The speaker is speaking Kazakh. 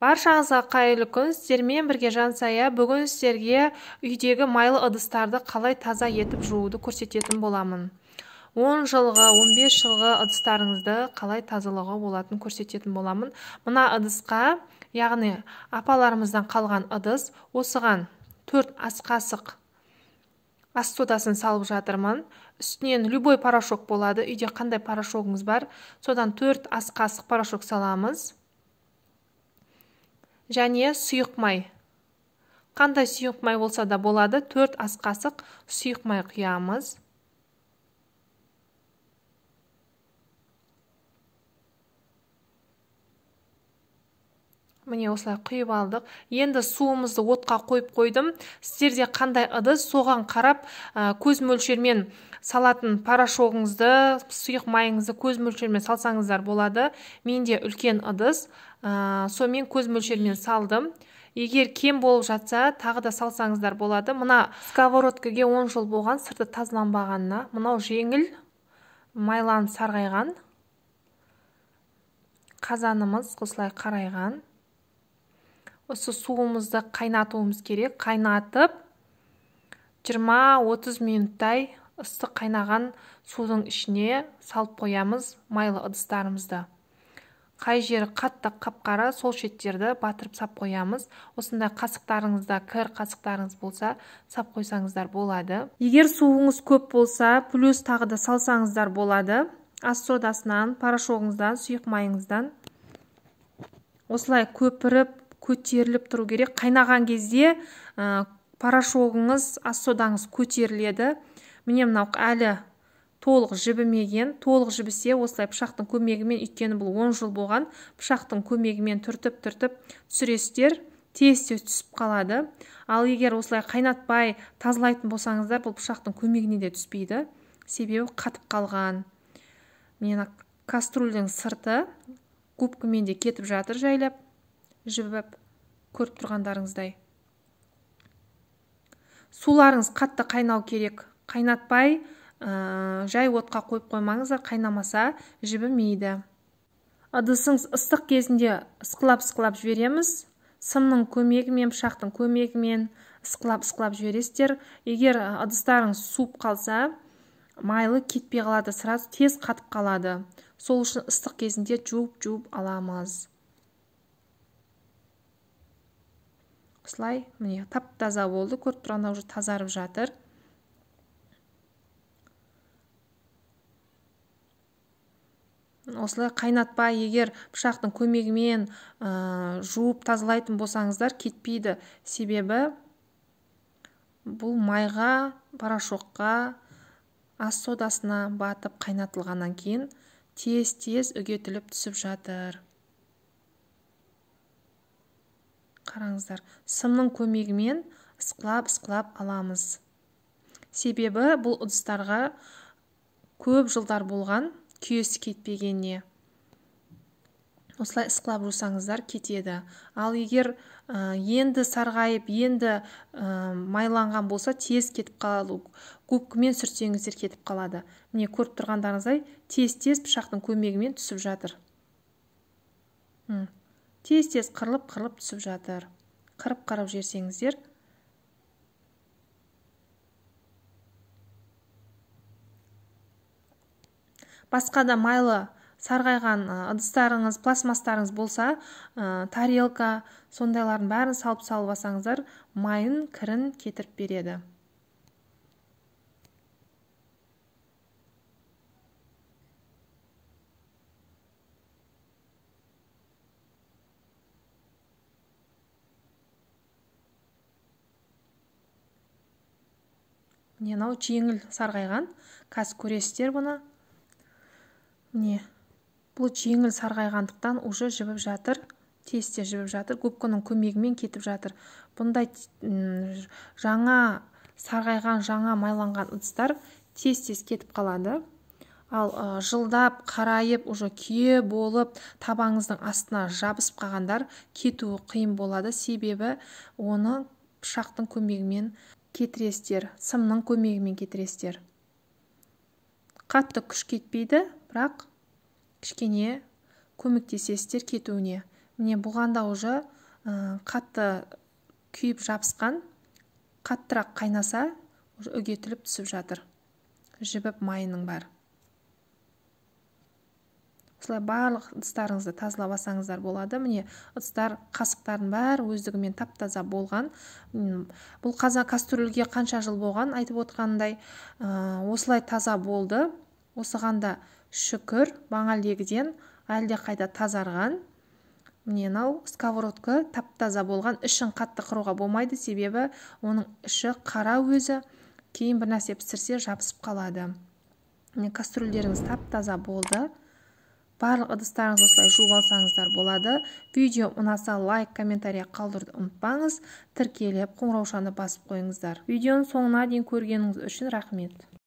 Баршаңызға қайырлы күн. Сіздермен бірге Жансая бүгін сіздерге үйдегі майлы ыдыстарды қалай таза етіп жууды көрсететін боламын. 10 жылғы, 15 жылғы ыдыстарыңызды қалай тазалауға болатынын көрсететін боламын. Мына ыдысқа, яғни апаларымыздан қалған ыдыс, осыған 4 ас қасық ас содасын салып жатырмын. Үстінен любой порошок болады. Үйде қандай порошогыңыз бар, содан 4 ас қасық порошок саламыз. Және сұйық май. Қандай сұйық май болса да болады. 4 ас қасық сұйық май құямыз. Міне осылай құйып алдық. Енді суымызды отқа қойып қойдым. Сіздерде қандай ыдыс, соған қарап көз мөлшермен салатын порошогыңызды, сұйық майыңызды көз мөлшермен салсаңыздар болады. Менде үлкен ыдыс, сонымен көз мөлшермен салдым. Егер кем болып жатса, тағы да салсаңыздар болады. Мына сковородкаге 10 жыл болған, сырты тазаланбағанына. Мынау жеңіл майланып сарғайған. Қазанымыз осылай қарайған. Осы суымызды қайнатуымыз керек. Қайнатып 20-30 минуттай ыстық қайнаған судың ішіне салып қоямыз майлы ыдыстарымызды. Қай жері қатты қап-қара, сол шеттерді батырып сап қоямыз. Осындай қасықтарыңызда, кір қасықтарыңыз болса, сап қойсаңыздар болады. Егер суыңыз көп болса, плюс тағы да салсаңыздар болады. Ас содасынан, порошогыңыздан, сұйық майыңыздан. Осылай көпіріп, көтеріліп тұру керек. Қайнаған кезде порошогыңыз, ас содаңыз көтеріледі. Міне мынау әлі толық жібімеген. Толық жібісе осылай пышақтың көмегімен, өйткені бұл 10 жыл болған, пышақтың көмегімен түртіп түсіресіздер, тез түсіп қалады. Ал егер осылай қайнатпай тазалайтын болсаңыздар, бұл пышақтың көмегіне де түспейді. Себебі қатып қалған. Мені каструльдің сырты губкамен де кетіп жатыр жайлап, жібіп, көріп тұрғандарыңыздай. Суларыңыз қатты қайнау керек. Қайнатпай, жай отқа қойып қоймаңыздар, қайнамаса жібімейді. Ыдысыңыз ыстық кезінде ысқылап жібереміз. Сымның көмегімен, пышақтың көмегімен ысқылап жібересіздер. Егер ыдыстарыңыз суып қалса, майлы кетпей қалады, сразу тез қатып қалады. Сол үшін ыстық кезінде жуып аламыз. Осылай, міне, тап-таза болды. Көріп тұрғанда уже тазарып жатыр. Осылай қайнатпай, егер пышақтың көмегімен жуып тазалайтын болсаңыздар, кетпейді. Себебі бұл майға, порошокқа, ас содасына батып қайнатылғаннан кейін тез үгетіліп түсіп жатыр. Қараңыздар, сымның көмегімен ысқылап аламыз. Себебі бұл ыдыстарға көп жылдар болған, күйесі кетпегеніне. Осылай ысқылап жусаңыздар кетеді. Ал егер енді сарғайып, енді майланған болса, тез кетіп қалады. Губкамен сүртсеңіздер кетіп қалады. Міне көріп тұрғандарыңыздай, тез пышақтың көмегімен түсіп жатыр. Тез қырылып түсіп жатыр. Қырып жерсеңіздер. Басқа да майлы сарғайған ыдыстарыңыз, пластмастарыңыз болса, тарелка, сондайлардың бәрін салып алсаңыздар, майын, кірін кетіріп береді. Мынау жеңіл сарғайған, қазір көресіздер бұны. Міне, бұл жеңіл сарғайғандықтан уже жібіп жатыр, тез жібіп жатыр, губканың көмегімен кетіп жатыр. Бұндай жаңа сарғайған, жаңа майланған ыдыстар тез кетіп қалады. Ал жылдап, қарайып, уже күйе болып, табаңыздың астына жабысып қалғандар кетуі қиын болады. Себебі оны пышақтың көмегімен кетіресіздер, сымның көмегімен кетіресіздер. Қатты күш кетпейді, бірақ кішкене көмектесесіздер кетуіне. міне бұғанда уже қатты күйіп жабысқан, қаттырақ қайнаса үгетіліп түсіп жатыр, жібіп майының бар. Осылай барлық ыдыстарыңызды тазалап алсаңыздар болады. Міне ыдыстар, қасықтардың бәрі өздігімен тап-таза болған. Бұл кастрюльге қанша жыл болған, айтып отқандай, осылай таза болды. Осыған да шүкір, маңалдегіден әлде қайда тазарған. Міне мынау сковородка тап-таза болған. Ішін қатты қыруға болмайды, себебі оның іші қара өзі, кейін бір нәрсе пісірсе жабысып қалады. Міне кастрюльдеріңіз тап-таза болды. Барлық ыдыстарыңыз осылай жуып алсаңыздар болады. Видео ұнаса лайк, комментарий қалдыруды ұмытпаңыз. Тіркеліп, қоңыраушаны басып қойыңыздар. Видеоның соңына дейін көргеніңіз үшін рахмет.